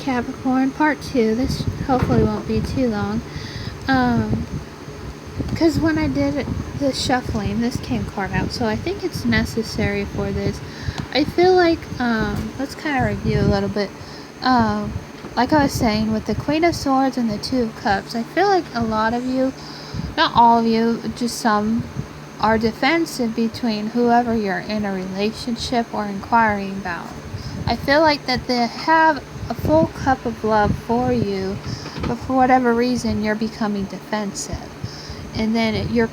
Capricorn, part 2. This hopefully won't be too long. Because when I did the shuffling, this card out, so I think it's necessary for this. I feel like, let's kind of review a little bit. Like I was saying, with the Queen of Swords and the Two of Cups, I feel like a lot of you, not all of you, just some, are defensive between whoever you're in a relationship or inquiring about. I feel like that they have a full cup of love for you, but for whatever reason you're becoming defensive, and then you're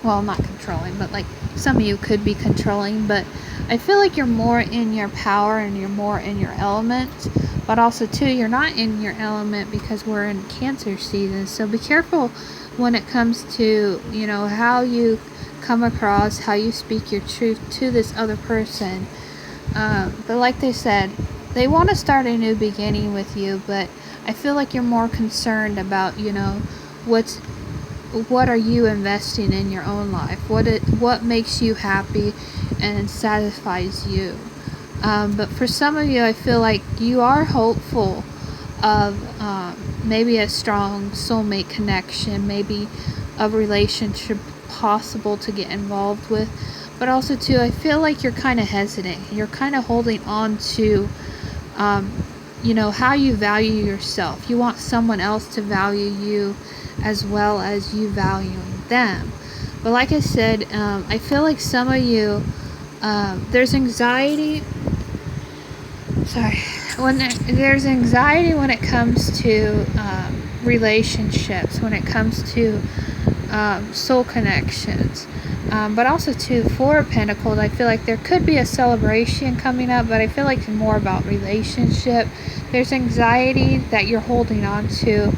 not controlling, but like some of you could be controlling. But I feel like you're more in your power and you're more in your element, but also too, you're not in your element because we're in Cancer season. So be careful when it comes to, how you come across, how you speak your truth to this other person. But like they said, they want to start a new beginning with you, but I feel like you're more concerned about, what are you investing in your own life? What makes you happy and satisfies you? But for some of you, I feel like you are hopeful of maybe a strong soulmate connection, maybe a relationship possible to get involved with. But also too, I feel like you're kind of hesitant. You're kind of holding on to, how you value yourself. You want someone else to value you as well as you valuing them. But like I said, I feel like some of you, there's anxiety. There's anxiety when it comes to relationships, when it comes to soul connections. But also too, Four of Pentacles, I feel like there could be a celebration coming up, but I feel like it's more about relationship. There's anxiety that you're holding on to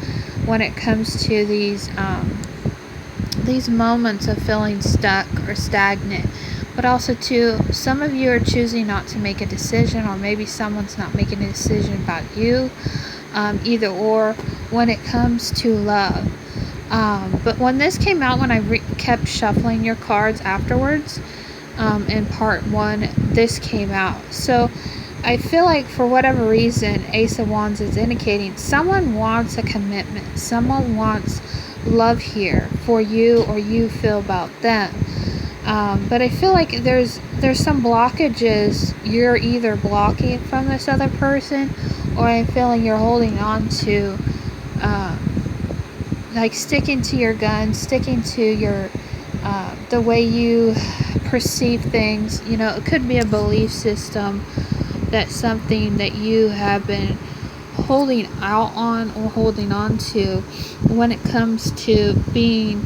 when it comes to these moments of feeling stuck or stagnant. But also too, some of you are choosing not to make a decision, or maybe someone's not making a decision about you. Either or when it comes to love. But when this came out, when I kept shuffling your cards afterwards, in part 1, this came out. So I feel like for whatever reason, Ace of Wands is indicating someone wants a commitment. Someone wants love here for you, or you feel about them. But I feel like there's some blockages you're either blocking from this other person, or I'm feeling you're holding on to, like sticking to your guns, sticking to your the way you perceive things. It could be a belief system, that's something that you have been holding out on or holding on to when it comes to being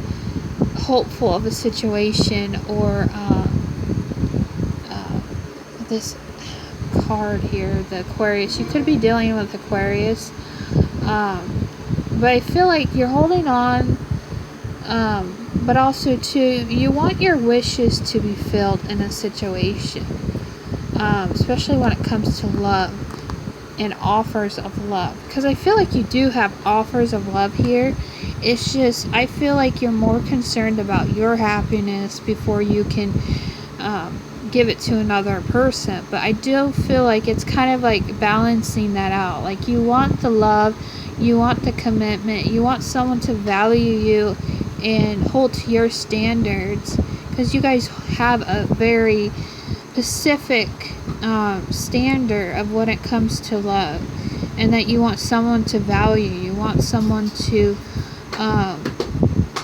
hopeful of a situation, or this card here, the Aquarius. You could be dealing with Aquarius, but I feel like you're holding on, but also too, you want your wishes to be filled in a situation, especially when it comes to love and offers of love, because I feel like you do have offers of love here. It's just, I feel like you're more concerned about your happiness before you can give it to another person. But I do feel like it's kind of like balancing that out. Like, you want the love, you want the commitment, you want someone to value you and hold to your standards, because you guys have a very specific standard of when it comes to love, and that you want someone to value. You want someone to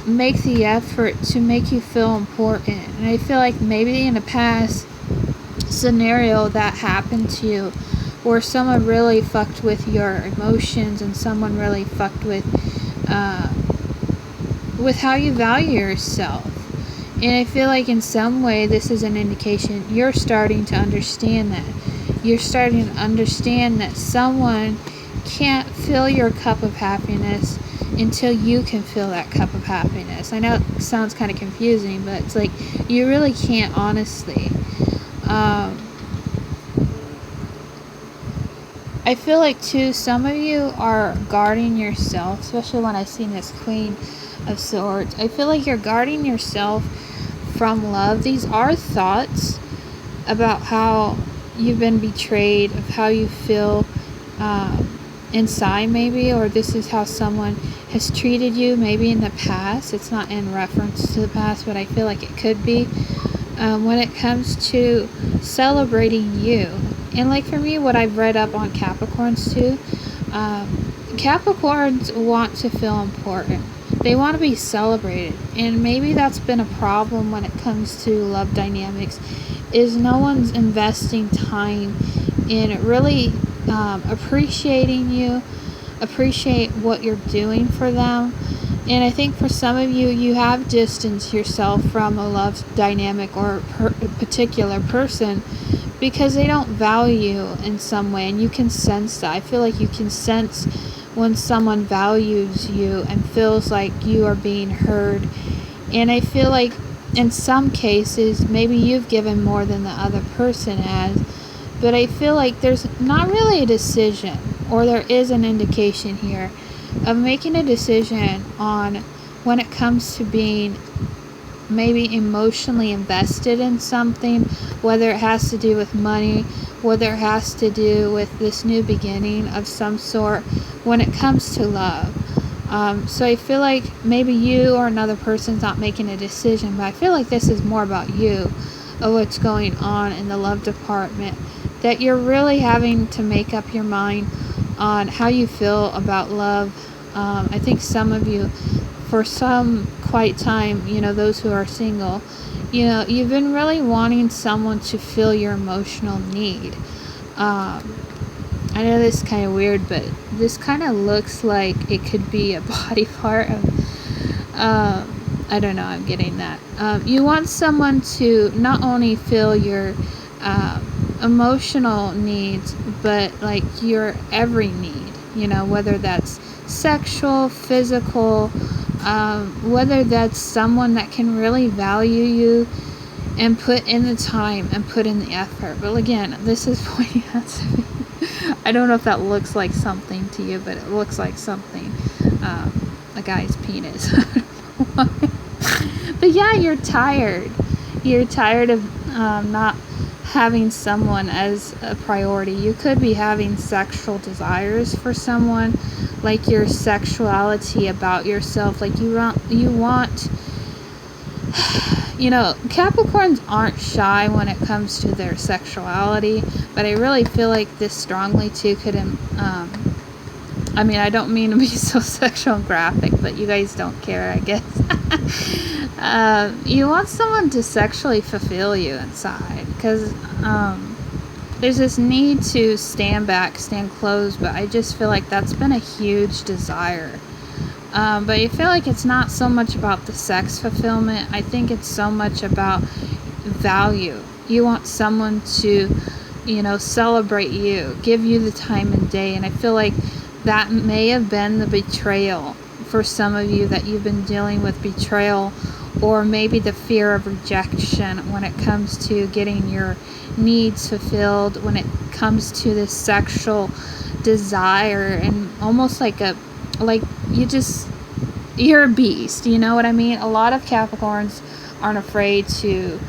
make the effort to make you feel important. And I feel like maybe in a past scenario that happened to you, where someone really fucked with your emotions, and someone really fucked with how you value yourself. And I feel like in some way this is an indication you're starting to understand that. You're starting to understand that someone can't fill your cup of happiness until you can fill that cup of happiness. I know it sounds kind of confusing, but it's like, you really can't, honestly. I feel like too, some of you are guarding yourself, especially when I see this Queen of Swords. I feel like you're guarding yourself from love. These are thoughts about how you've been betrayed, of how you feel inside maybe, or this is how someone has treated you maybe in the past. It's not in reference to the past, but I feel like it could be, when it comes to celebrating you. And like for me, what I've read up on Capricorns too, Capricorns want to feel important. They want to be celebrated. And maybe that's been a problem when it comes to love dynamics, is no one's investing time in really appreciating you, appreciate what you're doing for them. And I think for some of you, you have distanced yourself from a love dynamic or a particular person because they don't value you in some way, and you can sense that. I feel like you can sense when someone values you and feels like you are being heard. And I feel like in some cases, maybe you've given more than the other person has, but I feel like there's not really a decision, or there is an indication here of making a decision on when it comes to being maybe emotionally invested in something, whether it has to do with money, whether it has to do with this new beginning of some sort when it comes to love. So I feel like maybe you or another person's not making a decision, but I feel like this is more about you, of what's going on in the love department, that you're really having to make up your mind on how you feel about love. I think some of you, for some quite time, those who are single, you've been really wanting someone to fill your emotional need. I know this is kind of weird, but this kind of looks like it could be a body part of, I don't know, I'm getting that. You want someone to not only fill your emotional needs, but like your every need, whether that's sexual, physical, whether that's someone that can really value you and put in the time and put in the effort. But again, this is pointing out to me. I don't know if that looks like something to you, but it looks like something, a guy's penis. But yeah, you're tired. You're tired of not having someone as a priority. You could be having sexual desires for someone, like your sexuality about yourself, like you want Capricorns aren't shy when it comes to their sexuality, but I really feel like this strongly too could I don't mean to be so sexual and graphic, but you guys don't care, I guess. You want someone to sexually fulfill you inside, because there's this need to stand back, stand closed, but I just feel like that's been a huge desire. But I feel like it's not so much about the sex fulfillment. I think it's so much about value. You want someone to, celebrate you, give you the time and day. And I feel like that may have been the betrayal for some of you, that you've been dealing with betrayal, or maybe the fear of rejection when it comes to getting your needs fulfilled, when it comes to this sexual desire, and almost like you're a beast, you know what I mean? A lot of Capricorns aren't afraid to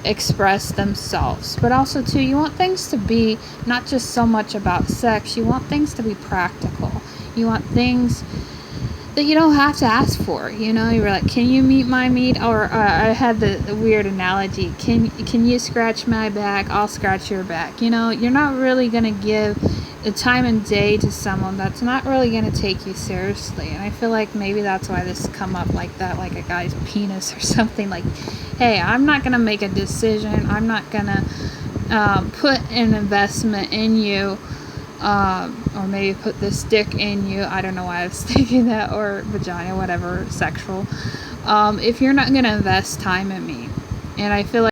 express themselves, but also too, you want things to be not just so much about sex. You want things to be practical. You want things that you don't have to ask for. You're like, can you meet my need? Or I had the weird analogy, can you scratch my back? I'll scratch your back. You're not really gonna give the time and day to someone that's not really going to take you seriously. And I feel like maybe that's why this come up like that, like a guy's penis or something. Like, hey, I'm not going to make a decision. I'm not going to put an investment in you, or maybe put this dick in you. I don't know why I was thinking that, or vagina, whatever, sexual. If you're not going to invest time in me. And I feel like